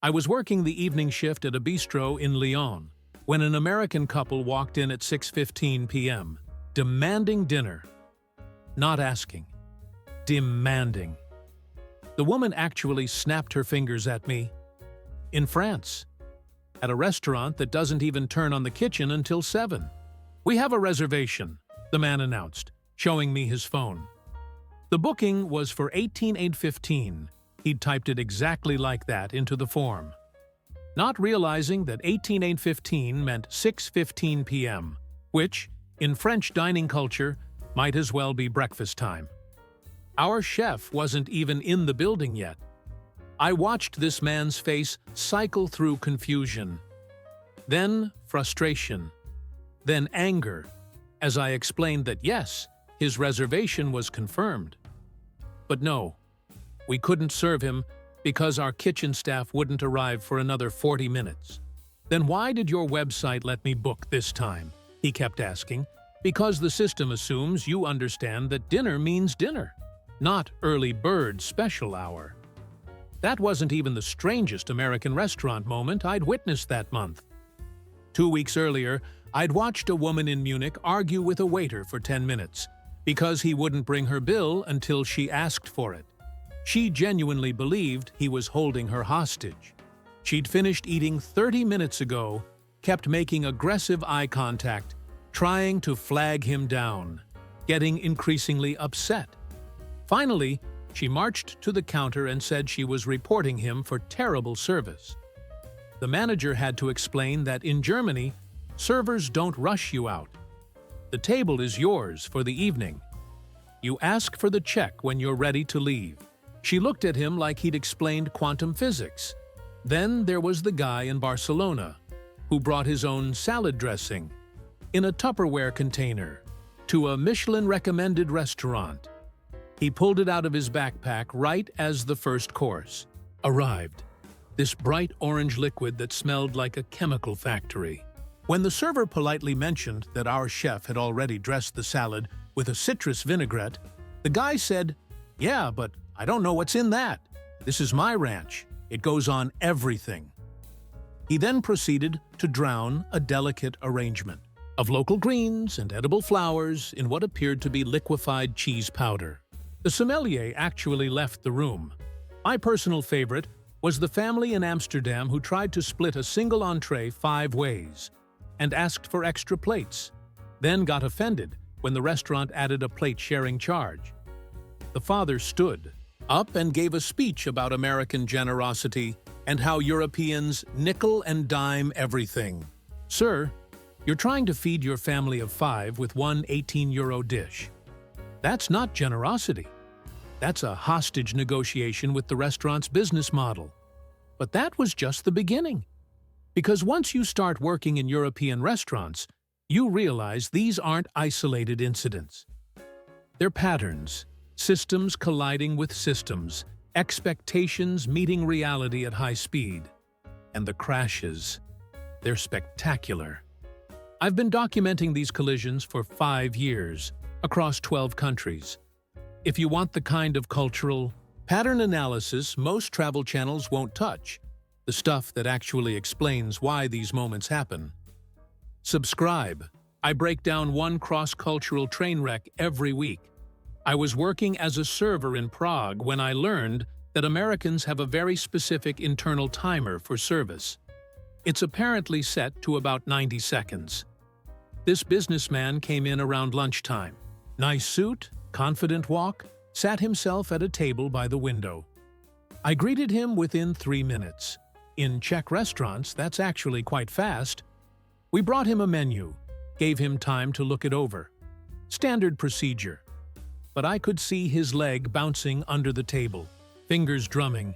I was working the evening shift at a bistro in Lyon when an American couple walked in at 6:15 p.m., demanding dinner. Not asking. Demanding. The woman actually snapped her fingers at me. In France. At a restaurant that doesn't even turn on the kitchen until 7. "We have a reservation," the man announced, showing me his phone. The booking was for 18:15. He'd typed it exactly like that into the form. Not realizing that 18:15 meant 6:15 p.m., which, in French dining culture, might as well be breakfast time. Our chef wasn't even in the building yet. I watched this man's face cycle through confusion, then frustration, then anger, as I explained that yes, his reservation was confirmed. But no, we couldn't serve him because our kitchen staff wouldn't arrive for another 40 minutes. "Then why did your website let me book this time?" he kept asking. "Because the system assumes you understand that dinner means dinner, not early bird special hour." That wasn't even the strangest American restaurant moment I'd witnessed that month. 2 weeks earlier, I'd watched a woman in Munich argue with a waiter for 10 minutes because he wouldn't bring her bill until she asked for it. She genuinely believed he was holding her hostage. She'd finished eating 30 minutes ago, kept making aggressive eye contact, trying to flag him down, getting increasingly upset. Finally, she marched to the counter and said she was reporting him for terrible service. The manager had to explain that in Germany, servers don't rush you out. The table is yours for the evening. You ask for the check when you're ready to leave. She looked at him like he'd explained quantum physics. Then there was the guy in Barcelona who brought his own salad dressing in a Tupperware container to a Michelin-recommended restaurant. He pulled it out of his backpack right as the first course arrived. This bright orange liquid that smelled like a chemical factory. When the server politely mentioned that our chef had already dressed the salad with a citrus vinaigrette, the guy said, "Yeah, but I don't know what's in that. This is my ranch. It goes on everything." He then proceeded to drown a delicate arrangement of local greens and edible flowers in what appeared to be liquefied cheese powder. The sommelier actually left the room. My personal favorite was the family in Amsterdam who tried to split a single entree 5 ways and asked for extra plates, then got offended when the restaurant added a plate-sharing charge. The father stood up and gave a speech about American generosity and how Europeans nickel and dime everything. "Sir, you're trying to feed your family of 5 with one €18 dish. That's not generosity. That's a hostage negotiation with the restaurant's business model." But that was just the beginning. Because once you start working in European restaurants, you realize these aren't isolated incidents. They're patterns, systems colliding with systems, expectations meeting reality at high speed. And the crashes, they're spectacular. I've been documenting these collisions for 5 years, across 12 countries. If you want the kind of cultural pattern analysis most travel channels won't touch, the stuff that actually explains why these moments happen, subscribe. I break down one cross-cultural train wreck every week. I was working as a server in Prague when I learned that Americans have a very specific internal timer for service. It's apparently set to about 90 seconds. This businessman came in around lunchtime. Nice suit, confident walk, sat himself at a table by the window. I greeted him within 3 minutes. In Czech restaurants, that's actually quite fast. We brought him a menu, gave him time to look it over. Standard procedure. But I could see his leg bouncing under the table, fingers drumming.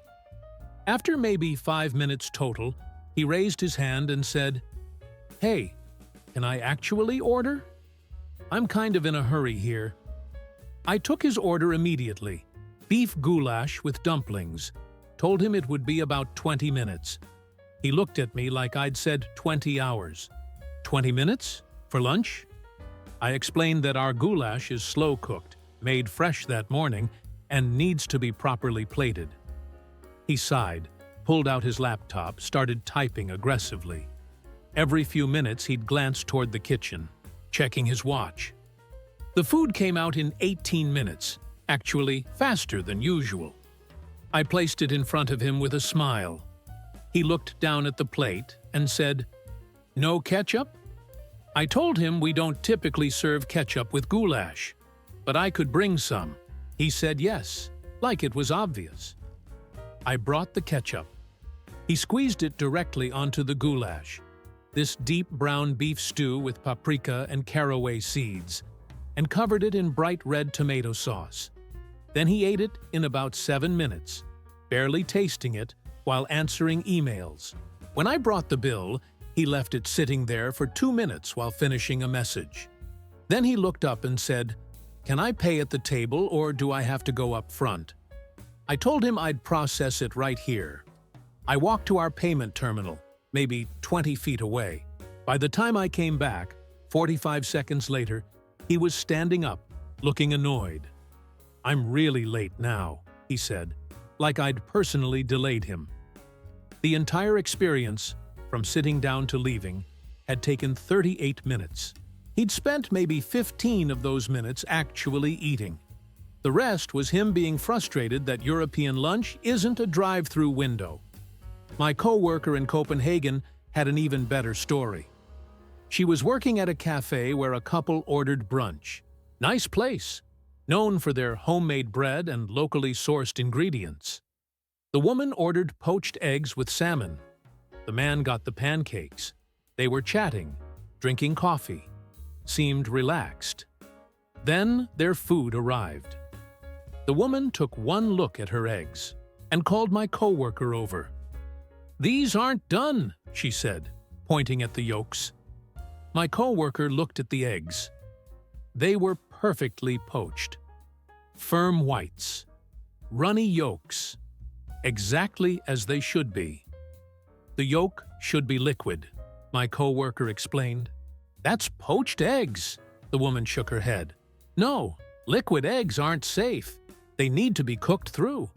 After maybe 5 minutes total, he raised his hand and said, "Hey, can I actually order? I'm kind of in a hurry here." I took his order immediately. Beef goulash with dumplings. Told him it would be about 20 minutes. He looked at me like I'd said 20 hours. 20 minutes? For lunch? I explained that our goulash is slow-cooked, made fresh that morning, and needs to be properly plated. He sighed. pulled out his laptop, started typing aggressively. Every few minutes he'd glance toward the kitchen, checking his watch. The food came out in 18 minutes, actually faster than usual. I placed it in front of him with a smile. He looked down at the plate and said, "No ketchup?" I told him we don't typically serve ketchup with goulash, but I could bring some. He said yes, like it was obvious. I brought the ketchup. He squeezed it directly onto the goulash, this deep brown beef stew with paprika and caraway seeds, and covered it in bright red tomato sauce. Then he ate it in about 7 minutes, barely tasting it while answering emails. When I brought the bill, he left it sitting there for 2 minutes while finishing a message. Then he looked up and said, "Can I pay at the table or do I have to go up front?" I told him I'd process it right here. I walked to our payment terminal, maybe 20 feet away. By the time I came back, 45 seconds later, he was standing up, looking annoyed. "I'm really late now," he said, like I'd personally delayed him. The entire experience, from sitting down to leaving, had taken 38 minutes. He'd spent maybe 15 of those minutes actually eating. The rest was him being frustrated that European lunch isn't a drive-through window. My co-worker in Copenhagen had an even better story. She was working at a cafe where a couple ordered brunch. Nice place, known for their homemade bread and locally sourced ingredients. The woman ordered poached eggs with salmon. The man got the pancakes. They were chatting, drinking coffee, seemed relaxed. Then their food arrived. The woman took one look at her eggs and called my co-worker over. "These aren't done," she said, pointing at the yolks. My co-worker looked at the eggs. They were perfectly poached. Firm whites, runny yolks, exactly as they should be. "The yolk should be liquid," my co-worker explained. "That's poached eggs," the woman shook her head. "No, liquid eggs aren't safe. They need to be cooked through."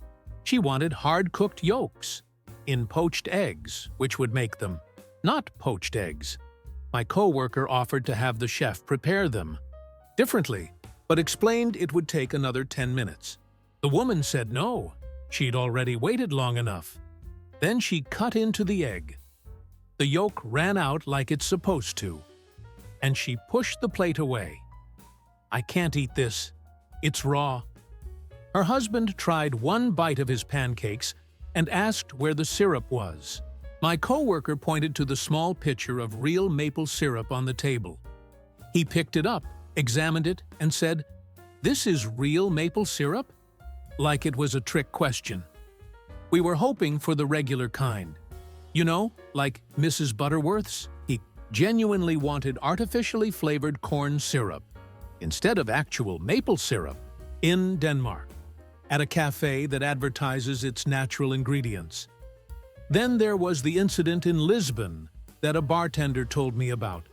She wanted hard-cooked yolks in poached eggs, which would make them not poached eggs. My co-worker offered to have the chef prepare them differently, but explained it would take another 10 minutes. The woman said no. She'd already waited long enough. Then she cut into the egg. The yolk ran out like it's supposed to, and she pushed the plate away. "I can't eat this. It's raw." Her husband tried one bite of his pancakes and asked where the syrup was. My co-worker pointed to the small pitcher of real maple syrup on the table. He picked it up, examined it, and said, "This is real maple syrup?" Like it was a trick question. We were hoping for the regular kind. You know, like Mrs. Butterworth's. He genuinely wanted artificially flavored corn syrup instead of actual maple syrup in Denmark, at a cafe that advertises its natural ingredients. Then there was the incident in Lisbon that a bartender told me about.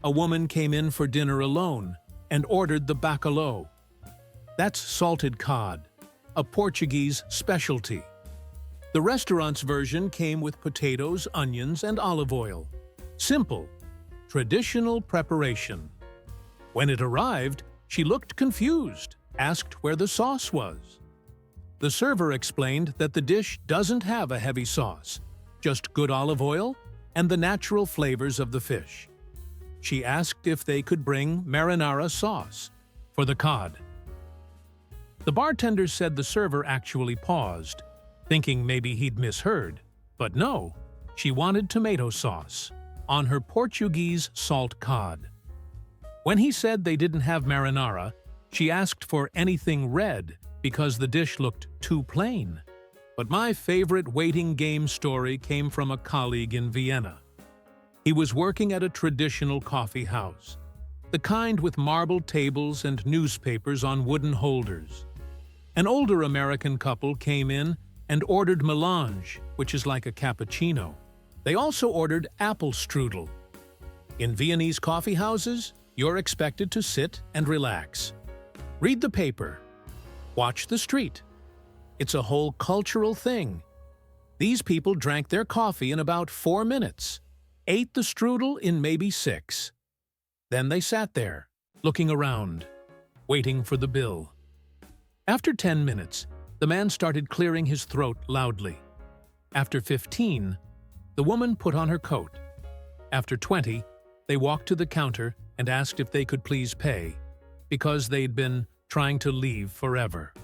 A woman came in for dinner alone and ordered the bacalhau. That's salted cod, a Portuguese specialty. The restaurant's version came with potatoes, onions, and olive oil. Simple, traditional preparation. When it arrived, she looked confused, asked where the sauce was. The server explained that the dish doesn't have a heavy sauce, just good olive oil and the natural flavors of the fish. She asked if they could bring marinara sauce for the cod. The bartender said the server actually paused, thinking maybe he'd misheard. But no, she wanted tomato sauce on her Portuguese salt cod. When he said they didn't have marinara, she asked for anything red because the dish looked too plain. But my favorite waiting game story came from a colleague in Vienna. He was working at a traditional coffee house, the kind with marble tables and newspapers on wooden holders. An older American couple came in and ordered melange, which is like a cappuccino. They also ordered apple strudel. In Viennese coffee houses, you're expected to sit and relax. Read the paper. Watch the street. It's a whole cultural thing. These people drank their coffee in about 4 minutes, ate the strudel in maybe 6. Then they sat there, looking around, waiting for the bill. After 10 minutes, the man started clearing his throat loudly. After 15, the woman put on her coat. After 20, they walked to the counter and asked if they could please pay, because they'd been trying to leave forever.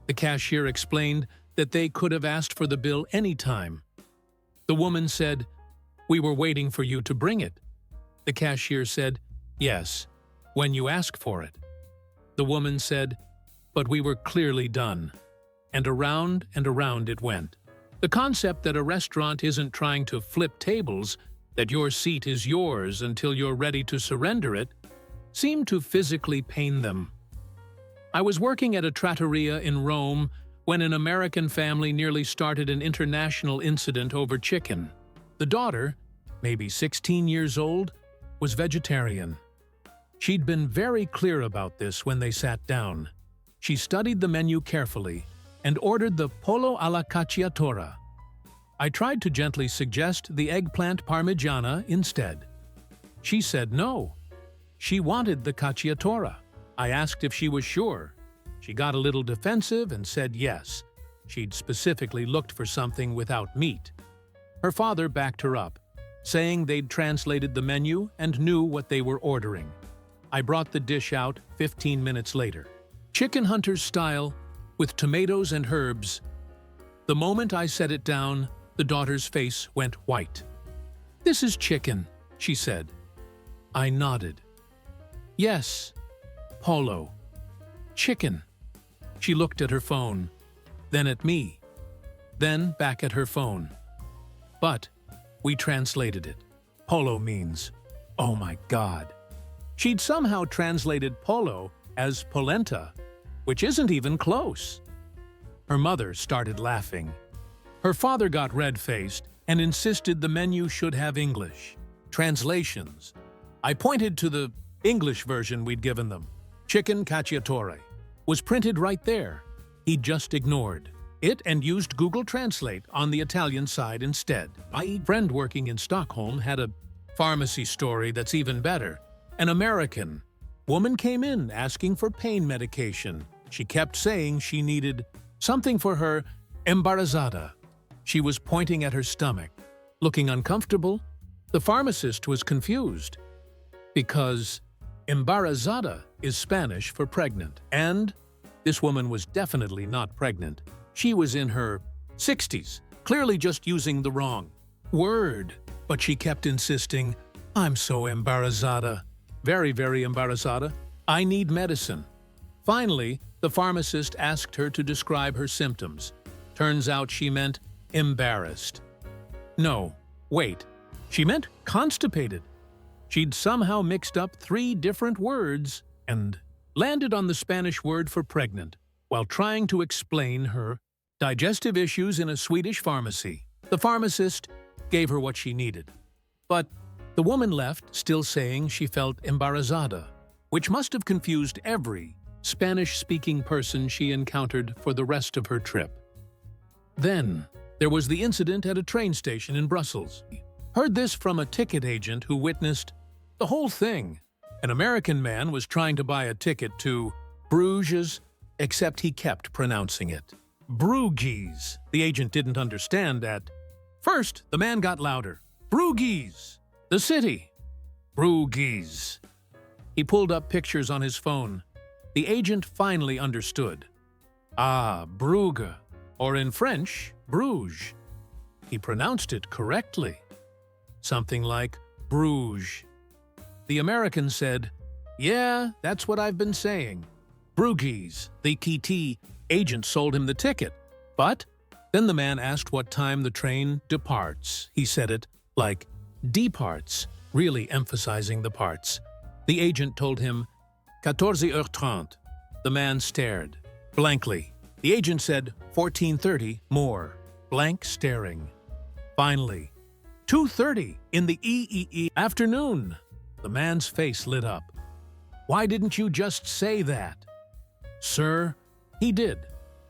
The cashier explained that they could have asked for the bill any time. The woman said, "We were waiting for you to bring it." The cashier said, "Yes, when you ask for it." The woman said, "But we were clearly done." And around it went. The concept that a restaurant isn't trying to flip tables, that your seat is yours until you're ready to surrender it, seemed to physically pain them. I was working at a trattoria in Rome when an American family nearly started an international incident over chicken. The daughter, maybe 16 years old, was vegetarian. She'd been very clear about this when they sat down. She studied the menu carefully and ordered the pollo alla cacciatora. I tried to gently suggest the eggplant parmigiana instead. She said no. She wanted the cacciatora. I asked if she was sure. She got a little defensive and said yes. She'd specifically looked for something without meat. Her father backed her up, saying they'd translated the menu and knew what they were ordering. I brought the dish out 15 minutes later. Chicken Hunter's style, with tomatoes and herbs. The moment I set it down, the daughter's face went white. "This is chicken," she said. I nodded. "Yes, pollo. Chicken." She looked at her phone, then at me, then back at her phone. But we translated it. Pollo means, "Oh my God." She'd somehow translated polo as polenta, which isn't even close. Her mother started laughing. Her father got red-faced and insisted the menu should have English translations. I pointed to the English version we'd given them. Chicken cacciatore was printed right there. He'd just ignored it and used Google Translate on the Italian side instead. My friend working in Stockholm had a pharmacy story that's even better. An American woman came in asking for pain medication. She kept saying she needed something for her embarazada. She was pointing at her stomach, looking uncomfortable. The pharmacist was confused because embarazada is Spanish for pregnant, and this woman was definitely not pregnant. She was in her 60s, clearly just using the wrong word. But she kept insisting, "I'm so embarazada. Very, very embarazada. I need medicine." Finally, the pharmacist asked her to describe her symptoms. Turns out she meant embarrassed. No, wait. She meant constipated. She'd somehow mixed up 3 different words and landed on the Spanish word for pregnant while trying to explain her digestive issues in a Swedish pharmacy. The pharmacist gave her what she needed. But the woman left still saying she felt embarazada, which must have confused every Spanish-speaking person she encountered for the rest of her trip. Then there was the incident at a train station in Brussels. Heard this from a ticket agent who witnessed the whole thing. An American man was trying to buy a ticket to Bruges, except he kept pronouncing it Bruges. The agent didn't understand at first. The man got louder. Bruges, the city. Bruges. He pulled up pictures on his phone. The agent finally understood. Ah, Brugge, or in French, Bruges. He pronounced it correctly. Something like Bruges. The American said, "Yeah, that's what I've been saying. Bruges." The KT agent sold him the ticket. But then the man asked what time the train departs. He said it like departs, really emphasizing the parts. The agent told him 14h30. The man stared blankly. The agent said 14:30 more, blank staring. Finally, 2:30 in the afternoon. The man's face lit up. "Why didn't you just say that?" "Sir," he did,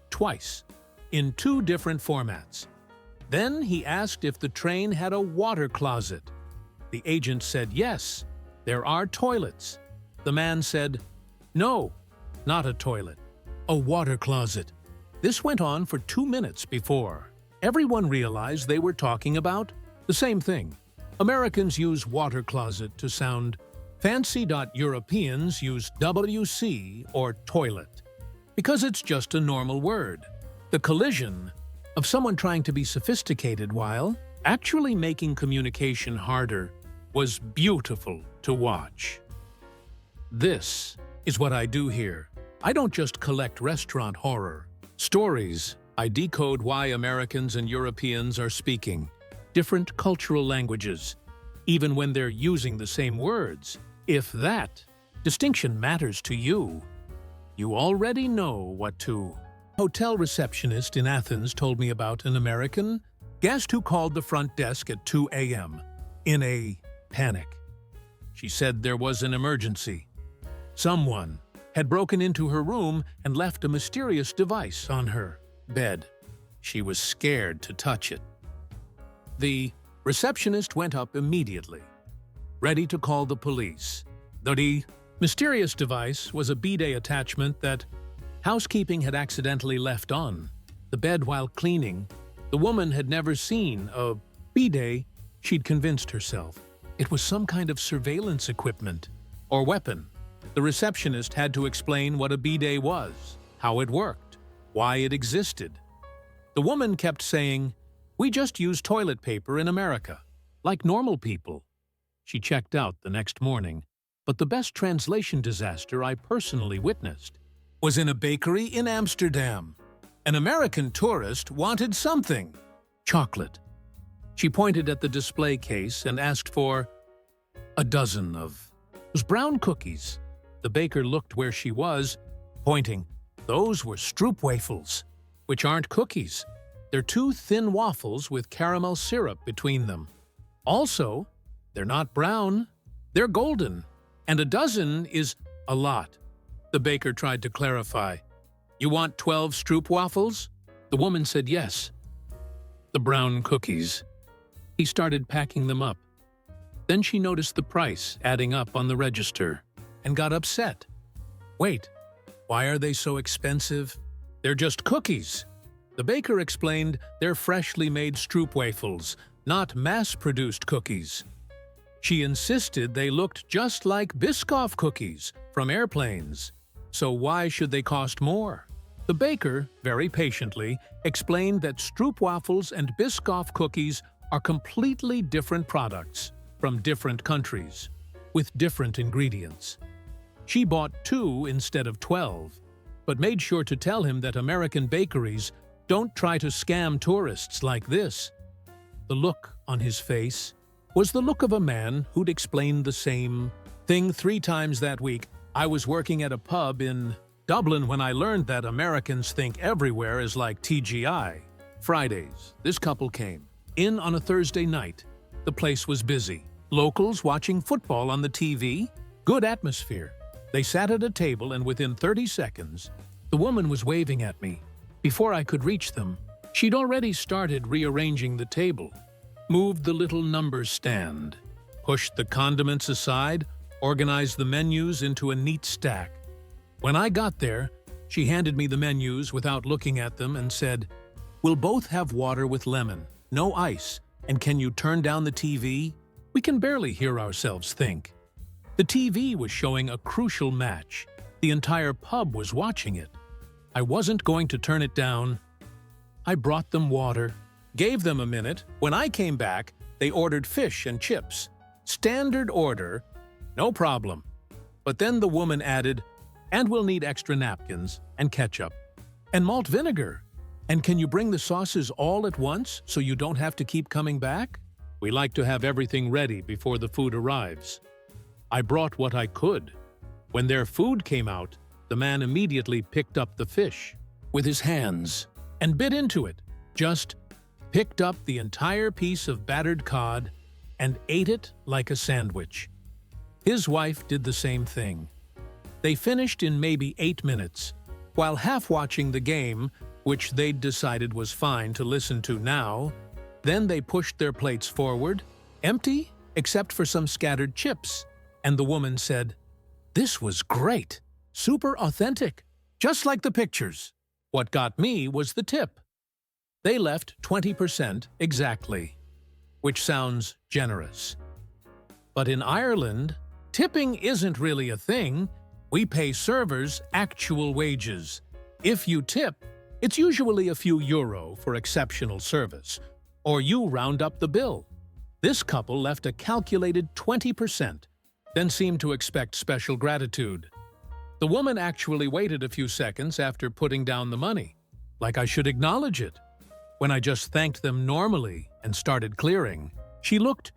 twice, in 2 different formats. Then he asked if the train had a water closet. The agent said yes, there are toilets. The man said, no, not a toilet, a water closet. This went on for 2 minutes before everyone realized they were talking about the same thing. Americans use water closet to sound fancy. Europeans use WC or toilet because it's just a normal word. The collision of someone trying to be sophisticated while actually making communication harder was beautiful to watch. This is what I do here. I don't just collect restaurant horror stories. I decode why Americans and Europeans are speaking different cultural languages, even when they're using the same words. If that distinction matters to you, you already know what to. Hotel receptionist in Athens told me about an American guest who called the front desk at 2 a.m. in a panic. She said there was an emergency. Someone had broken into her room and left a mysterious device on her bed. She was scared to touch it. The receptionist went up immediately, ready to call the police. The mysterious device was a bidet attachment that housekeeping had accidentally left on the bed while cleaning. The woman had never seen a bidet. She'd convinced herself it was some kind of surveillance equipment or weapon. The receptionist had to explain what a bidet was, how it worked, why it existed. The woman kept saying, "We just use toilet paper in America, like normal people." She checked out the next morning, but the best translation disaster I personally witnessed was in a bakery in Amsterdam. An American tourist wanted something: chocolate. She pointed at the display case and asked for a dozen of those brown cookies. The baker looked where she was, pointing. Those were Stroopwafels, which aren't cookies. They're 2 thin waffles with caramel syrup between them. Also, they're not brown, they're golden, and a dozen is a lot. The baker tried to clarify. "You want 12 Stroopwafels?" The woman said yes. The brown cookies. He started packing them up. Then she noticed the price adding up on the register and got upset. "Wait, why are they so expensive? They're just cookies." The baker explained they're freshly made Stroopwafels, not mass-produced cookies. She insisted they looked just like Biscoff cookies from airplanes, so why should they cost more? The baker, very patiently, explained that Stroopwafels and Biscoff cookies are completely different products from different countries, with different ingredients. She bought 2 instead of 12, but made sure to tell him that American bakeries don't try to scam tourists like this. The look on his face was the look of a man who'd explained the same thing 3 times that week. I was working at a pub in Dublin when I learned that Americans think everywhere is like TGI. Fridays, this couple came in on a Thursday night. The place was busy. Locals watching football on the TV. Good atmosphere. They sat at a table, and within 30 seconds, the woman was waving at me. Before I could reach them, she'd already started rearranging the table, moved the little number stand, pushed the condiments aside, organized the menus into a neat stack. When I got there, she handed me the menus without looking at them and said, "We'll both have water with lemon, no ice, and can you turn down the TV? We can barely hear ourselves think." The TV was showing a crucial match. The entire pub was watching it. I wasn't going to turn it down. I brought them water, gave them a minute. When I came back, they ordered fish and chips. Standard order, no problem. But then the woman added, "And we'll need extra napkins, and ketchup, and malt vinegar. And can you bring the sauces all at once so you don't have to keep coming back? We like to have everything ready before the food arrives." I brought what I could. When their food came out, the man immediately picked up the fish with his hands and bit into it, just picked up the entire piece of battered cod and ate it like a sandwich. His wife did the same thing. They finished in maybe 8 minutes, while half watching the game, which they'd decided was fine to listen to now. Then they pushed their plates forward, empty except for some scattered chips, and the woman said, "This was great, super authentic, just like the pictures." What got me was the tip. They left 20% exactly, which sounds generous. But in Ireland, tipping isn't really a thing. We pay servers actual wages. If you tip, it's usually a few euro for exceptional service, or you round up the bill. This couple left a calculated 20%, then seemed to expect special gratitude. The woman actually waited a few seconds after putting down the money, like I should acknowledge it. When I just thanked them normally and started clearing, she looked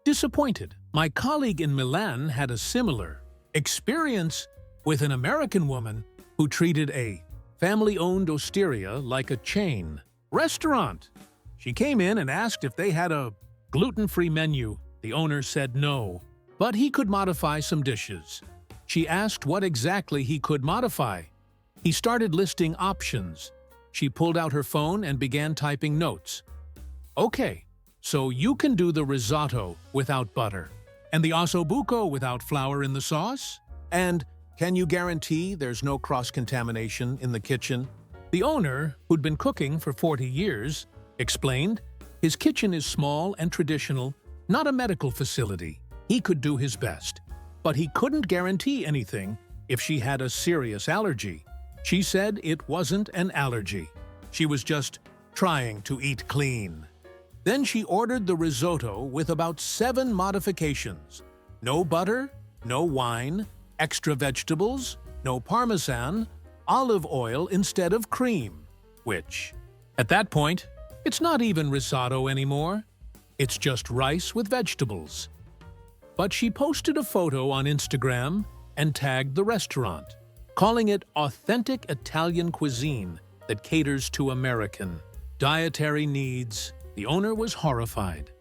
disappointed. My colleague in Milan had a similar experience with an American woman who treated a family-owned osteria like a chain restaurant. She came in and asked if they had a gluten-free menu. The owner said no, but he could modify some dishes. She asked what exactly he could modify. He started listing options. She pulled out her phone and began typing notes. "Okay, so you can do the risotto without butter, and the ossobuco without flour in the sauce? And can you guarantee there's no cross-contamination in the kitchen?" The owner, who'd been cooking for 40 years, explained his kitchen is small and traditional, not a medical facility. He could do his best, but he couldn't guarantee anything if she had a serious allergy. She said it wasn't an allergy. She was just trying to eat clean. Then she ordered the risotto with about 7 modifications. No butter, no wine, extra vegetables, no parmesan, olive oil instead of cream, which, at that point, it's not even risotto anymore. It's just rice with vegetables. But she posted a photo on Instagram and tagged the restaurant, calling it authentic Italian cuisine that caters to American dietary needs. The owner was horrified.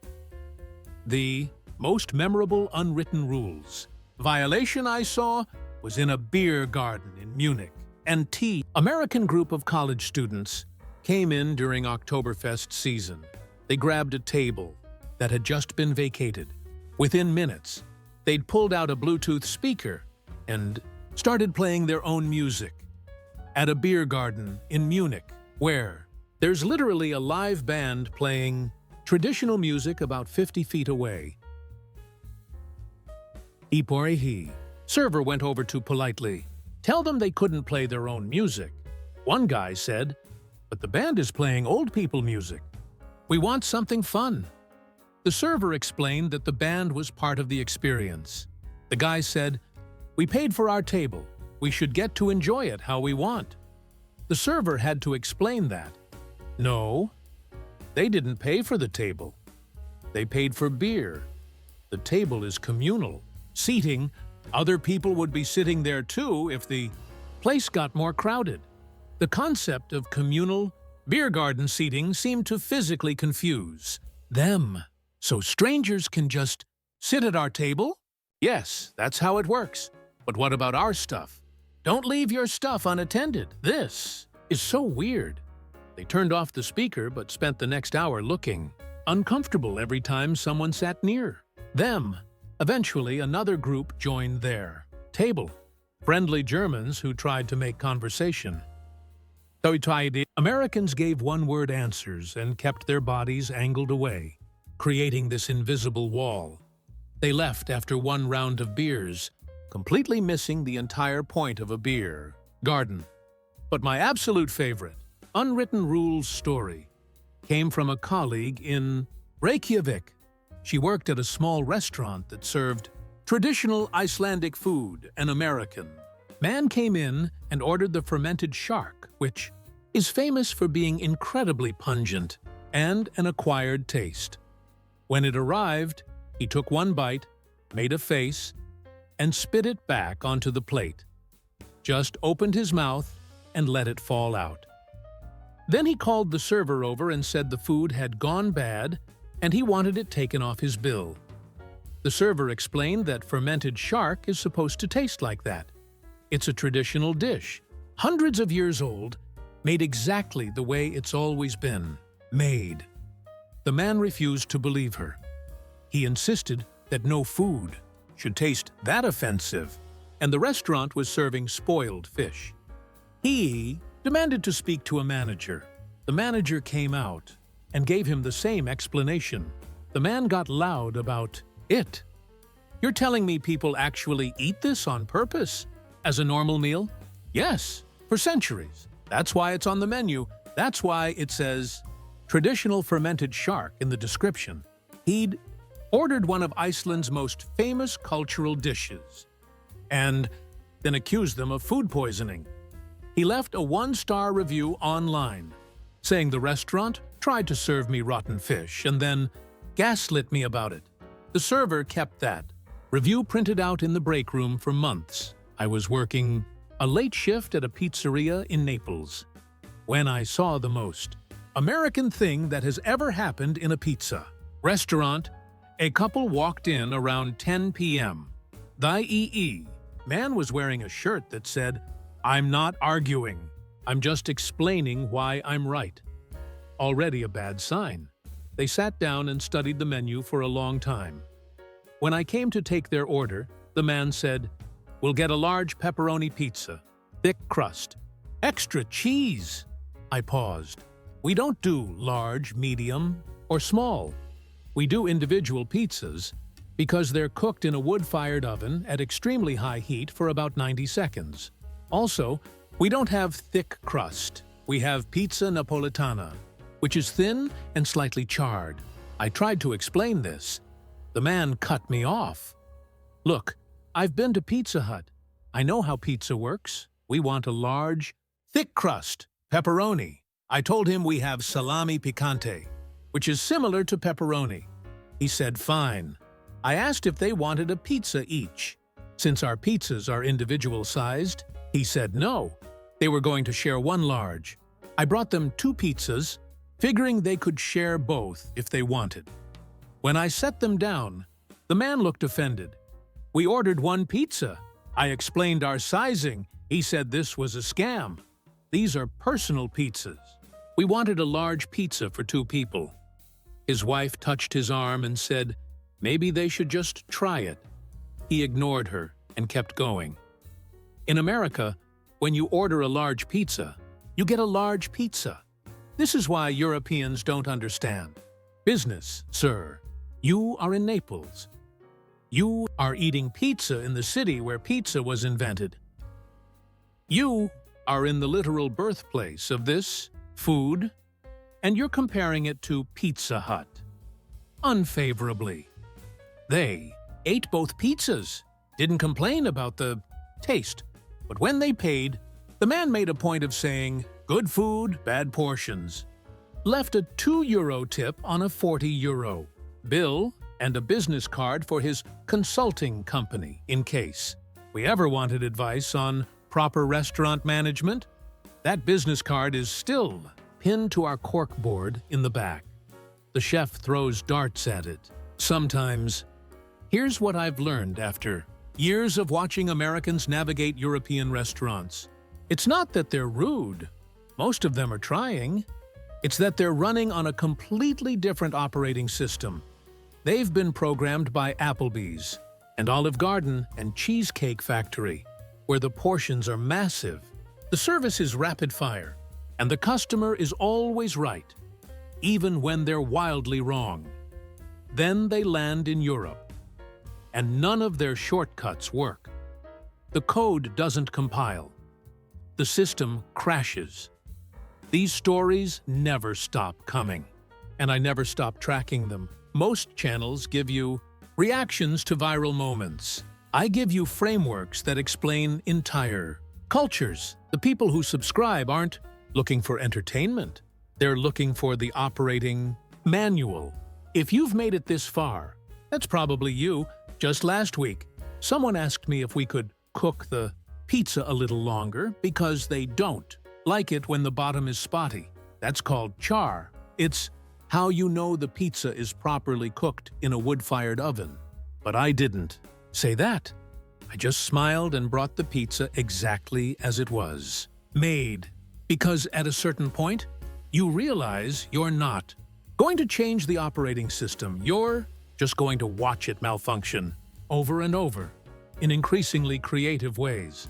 The most memorable unwritten rules violation I saw was in a beer garden in Munich. And American group of college students came in during Oktoberfest season. They grabbed a table that had just been vacated. Within minutes, they'd pulled out a Bluetooth speaker and started playing their own music. At a beer garden in Munich, where there's literally a live band playing traditional music about 50 feet away. Server went over to politely tell them they couldn't play their own music. One guy said, "But the band is playing old people music. We want something fun." The server explained that the band was part of the experience. The guy said, "We paid for our table. We should get to enjoy it how we want." The server had to explain that. No, they didn't pay for the table. They paid for beer. The table is communal. Seating, other people would be sitting there too if the place got more crowded. The concept of communal beer garden seating seemed to physically confuse them. So strangers can just sit at our table? Yes, that's how it works. But what about our stuff? Don't leave your stuff unattended. This is so weird. They turned off the speaker but spent the next hour looking uncomfortable every time someone sat near them. Eventually, another group joined their table. Friendly Germans who tried to make conversation. Americans gave one-word answers and kept their bodies angled away, creating this invisible wall. They left after one round of beers, completely missing the entire point of a beer garden. But my absolute favorite, unwritten rules story, came from a colleague in Reykjavik. She worked at a small restaurant that served traditional Icelandic food, an American man came in and ordered the fermented shark, which is famous for being incredibly pungent and an acquired taste. When it arrived, he took one bite, made a face, and spit it back onto the plate. Just opened his mouth and let it fall out. Then he called the server over and said the food had gone bad and he wanted it taken off his bill. The server explained that fermented shark is supposed to taste like that. It's a traditional dish, hundreds of years old, made exactly the way it's always been made. The man refused to believe her. He insisted that no food should taste that offensive, and the restaurant was serving spoiled fish. He demanded to speak to a manager. The manager came out and gave him the same explanation. The man got loud about it. "You're telling me people actually eat this on purpose? As a normal meal?" "Yes, for centuries. That's why it's on the menu. That's why it says traditional fermented shark in the description." He'd ordered one of Iceland's most famous cultural dishes and then accused them of food poisoning. He left a 1-star review online, saying the restaurant tried to serve me rotten fish and then gaslit me about it. The server kept that review printed out in the break room for months. I was working a late shift at a pizzeria in Naples when I saw the most American thing that has ever happened in a pizza restaurant. A couple walked in around 10 p.m. The man was wearing a shirt that said, "I'm not arguing. I'm just explaining why I'm right." Already a bad sign. They sat down and studied the menu for a long time. When I came to take their order, the man said, "We'll get a large pepperoni pizza, thick crust, extra cheese." I paused. "We don't do large, medium, or small. We do individual pizzas because they're cooked in a wood-fired oven at extremely high heat for about 90 seconds. Also, we don't have thick crust. We have pizza napolitana, which is thin and slightly charred." I tried to explain this. The man cut me off. "Look, I've been to Pizza Hut. I know how pizza works. We want a large, thick crust, pepperoni." I told him we have salami picante, which is similar to pepperoni. He said fine. I asked if they wanted a pizza each. Since our pizzas are individual-sized, he said no. They were going to share one large. I brought them 2 pizzas, figuring they could share both if they wanted. When I set them down, the man looked offended. "We ordered 1 pizza. I explained our sizing. He said this was a scam. These are personal pizzas. We wanted a large pizza for 2 people. His wife touched his arm and said, maybe they should just try it. He ignored her and kept going. In America, when you order a large pizza, you get a large pizza. This is why Europeans don't understand. Business, sir. You are in Naples. You are eating pizza in the city where pizza was invented. You are in the literal birthplace of this food, and you're comparing it to Pizza Hut. Unfavorably. They ate both pizzas, didn't complain about the taste, but when they paid, the man made a point of saying, good food, bad portions. Left a €2 tip on a €40 bill and a business card for his consulting company in case we ever wanted advice on proper restaurant management. That business card is still pinned to our corkboard in the back. The chef throws darts at it. Sometimes. Here's what I've learned after years of watching Americans navigate European restaurants. It's not that they're rude. Most of them are trying. It's that they're running on a completely different operating system. They've been programmed by Applebee's and Olive Garden and Cheesecake Factory, where the portions are massive, the service is rapid fire, and the customer is always right, even when they're wildly wrong. Then they land in Europe, and none of their shortcuts work. The code doesn't compile. The system crashes. These stories never stop coming, and I never stop tracking them. Most channels give you reactions to viral moments. I give you frameworks that explain entire cultures. The people who subscribe aren't looking for entertainment. They're looking for the operating manual. If you've made it this far, that's probably you. Just last week, someone asked me if we could cook the pizza a little longer because they don't like it when the bottom is spotty. That's called char. It's how you know the pizza is properly cooked in a wood-fired oven. But I didn't say that. I just smiled and brought the pizza exactly as it was. Made. Because at a certain point, you realize you're not going to change the operating system. You're just going to watch it malfunction over and over in increasingly creative ways.